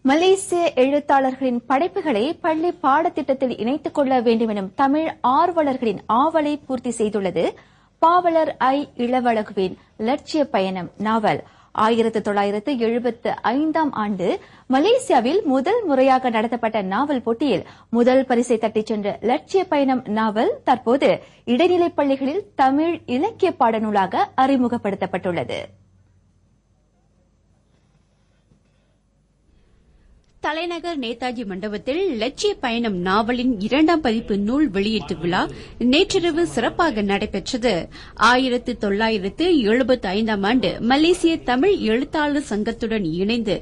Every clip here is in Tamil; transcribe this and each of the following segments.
மலேசிய எழுத்தாளர்களின் படைப்புகளை பள்ளி பாடத்திட்டத்தில் இணைத்துக் கொள்ள வேண்டும் எனும் தமிழ் ஆர்வலர்களின் ஆவலை பூர்த்தி செய்துள்ளது பாவலர் இளவழகுவின் லட்சிய பயணம் நாவல். 1975ஆம் ஆண்டு மலேசியாவில் முதல் முறையாக நடத்தப்பட்ட நாவல் போட்டியில் முதல் பரிசை தட்டிச் சென்ற லட்சிய பயணம் நாவல் தற்போது இடைநிலைப் பள்ளிகளில் தமிழ் இலக்கிய பாடநூலாக அறிமுகப்படுத்தப்பட்டுள்ளது. தலைநகர் நேதாஜி மண்டபத்தில் லட்சிய பயணம் நாவலின் 2ஆம் பதிப்பு நூல் வெளியீட்டு விழா நேற்றிரவு சிறப்பாக நடைபெற்றது. 1975ஆம் ஆண்டு மலேசிய தமிழ் எழுத்தாளர் சங்கத்துடன் இணைந்து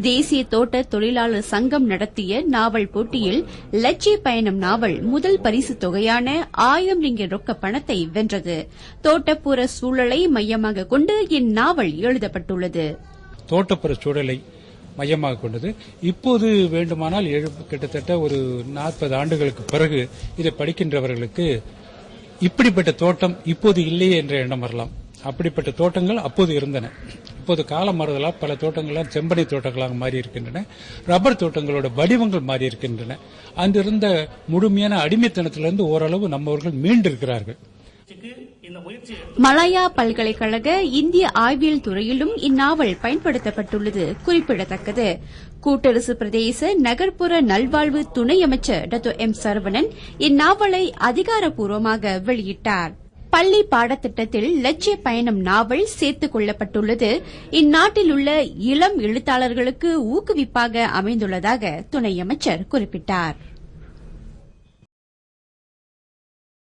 தேசிய தோட்ட தொழிலாளர் சங்கம் நடத்திய நாவல் போட்டியில் லட்சிய பயணம் நாவல் முதல் பரிசு தொகையான 1000 ரிங்கிட் ரொக்க பணத்தை வென்றது. தோட்டப்புற சூழலை மையமாக கொண்டு இந்நாவல் எழுதப்பட்டுள்ளது. தோட்டப்புற சூழலை மையமாக கொண்டது. இப்போது வேண்டுமானால் கிட்டத்தட்ட ஒரு 40 ஆண்டுகளுக்கு பிறகு இதை படிக்கின்றவர்களுக்கு இப்படிப்பட்ட தோட்டம் இப்போது இல்லையே என்ற எண்ணம் வரலாம். அப்படிப்பட்ட தோட்டங்கள் அப்போது இருந்தன. இப்போது காலம் மாறுதலால் பல தோட்டங்களால் செம்பனை தோட்டங்களாக மாறி இருக்கின்றன. ரப்பர் தோட்டங்களோட வடிவங்கள் மாறி இருக்கின்றன. அங்கிருந்த முழுமையான அடிமைத்தனத்திலிருந்து ஓரளவு நம்மவர்கள் மீண்டிருக்கிறார்கள். மலாயா பல்கலைக்கழக இந்திய ஆய்வியல் துறையிலும் இந்நாவல் பயன்படுத்தப்பட்டுள்ளது குறிப்பிடத்தக்கது. கூட்டரசு பிரதேச நகர்ப்புற நல்வாழ்வு துணை அமைச்சர் டாக்டர் எம் சரவணன் இந்நாவலை அதிகாரப்பூர்வமாக வெளியிட்டார். பள்ளி பாடத்திட்டத்தில் லட்சிய பயணம் நாவல் சேர்த்துக் கொள்ளப்பட்டுள்ளது இந்நாட்டில் உள்ள இளம் எழுத்தாளர்களுக்கு ஊக்குவிப்பாக அமைந்துள்ளதாக துணை அமைச்சர் குறிப்பிட்டார்.